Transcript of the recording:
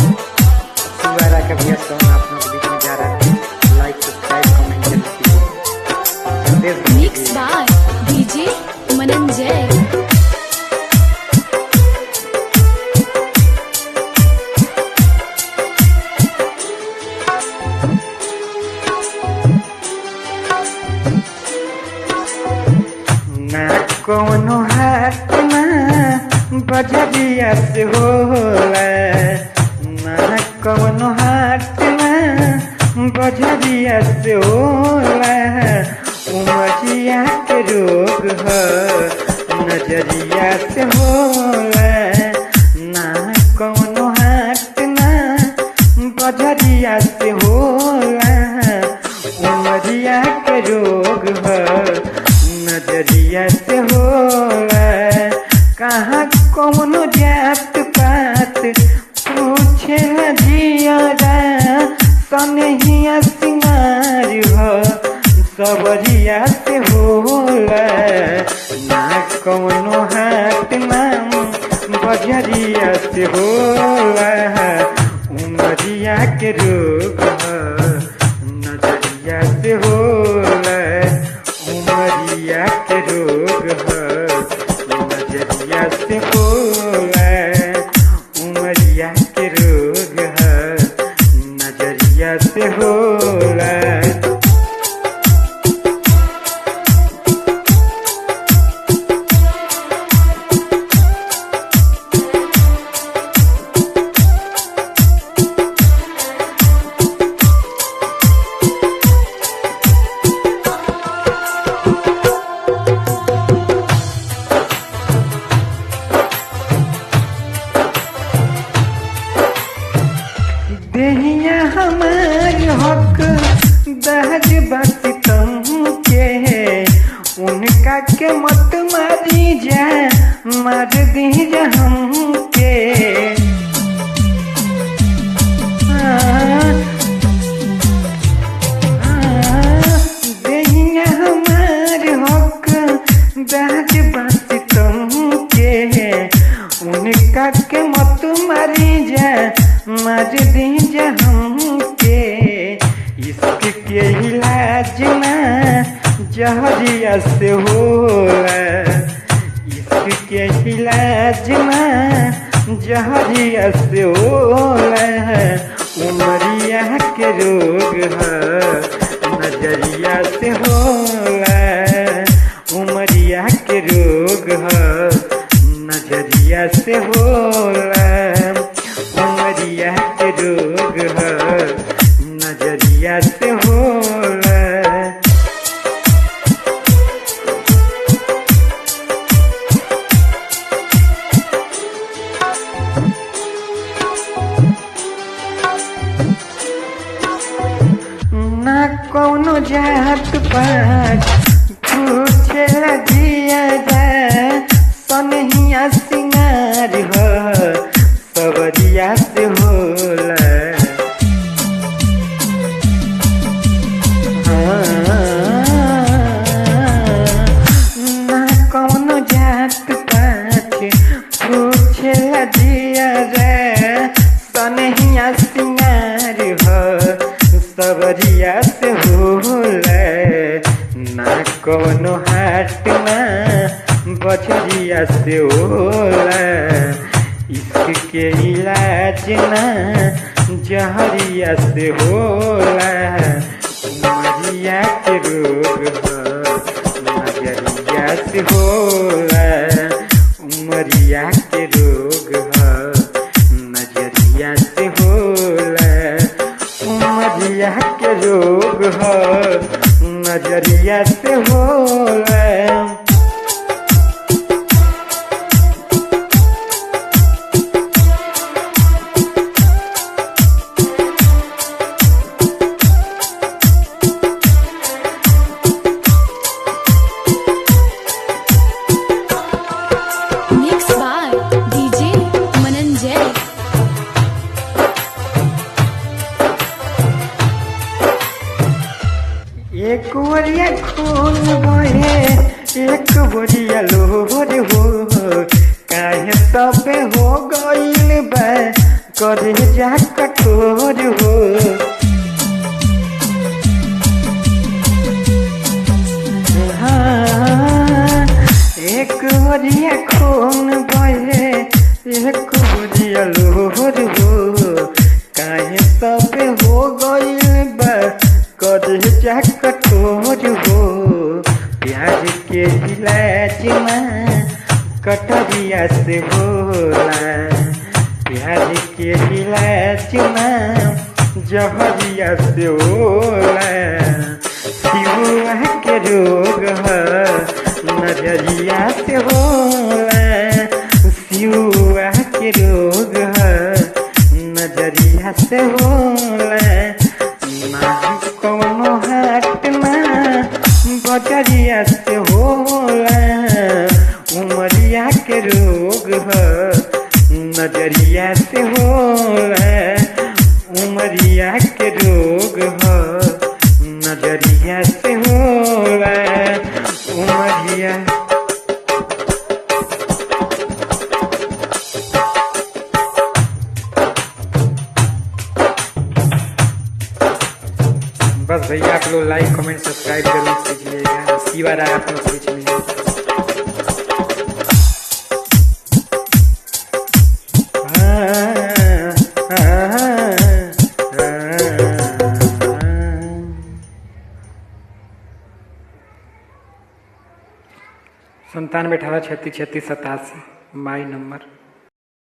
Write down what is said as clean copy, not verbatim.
सुवारा का भी सॉन्ग आप लोगों के बीच में जा रहा है। लाइक सब्सक्राइब कमेंट जरूर कीजिए। Mix by DJ Mananjay. ना कोनो हाथ ना बजरिया से होला, ना कोनो हाथ ना बजरिया से होला। उमरिया के रोग है नजरिया से होला, ना कोनो हाथ ना बजरिया से होला। उमरिया के रोग है नजरिया से होला। कहाँ कौनो जात पात पूछे जियारा, सनहिया सिंगार हो सबरिया से होला। ना कौनो हाथ नाम बजरिया से होला। उमरिया के रोग नजरिया से होला। उमरिया के रोग नजरिया से होला। उमरिया के रोग नजरिया से होला। देहिया हमार हक दहज बसितम के, उनका के मत मारी जा मार दी जा हमके। देहिया हमार हक दहज बसितम के, उनका के मत मारी जा मार दी जा हमके। इश्क के इलाज ना जहरिया से होला। इश्क के इलाज ना जहरिया से होला। उमरिया के रोग नजरिया से होला। उमरिया के रोग नजरिया से होला। उमरिया के रोग नजरिया से होला। ना कोनो जात पात पूछे जिया जाए, सनहिया सिंगार हो सबरिया से होला। ना कोनो जात पात पूछे जिया जाए, सनहिया सिंगार हो सबरिया से होला। ना कोनो हाथ ना बजरिया से होला। इश्क के इलाज ना जहरिया से होला। उमरिया के रोग नजरिया से होला। उमरिया के रोग नजरिया से होला। उमरिया के रोग नजरिया से होला। Mix by DJ Mananjay. एक बोरिया खून बहे, एक बोरिया लोहर हो। काहे तबे हो गइल बा करे जा कठोर हो। हाँ, एक ओरिया खून बहे एक ओरिया लोहर हो। काहे तबे हो गइल बा करे जा कठोर हो। प्यार के इलाज में कटरिया से होला, प्यार के इलाज में जहरिया से होला। सिहुआ के रोग है नजरिया से होला, सिहुआ के रोग है नजरिया से होला। ना कौनो हाट ना बजरिया से होला, उमरिया के रोग है नजरिया से होला, उमरिया के रोग है नजरिया से होला। उमरिया बस भैया आप लोग लाइक कमेंट सब्सक्राइब जरूर कीजिएगा। शिवा राय आप लोग बीच में संतानवे 18 36 36 87 माई नंबर।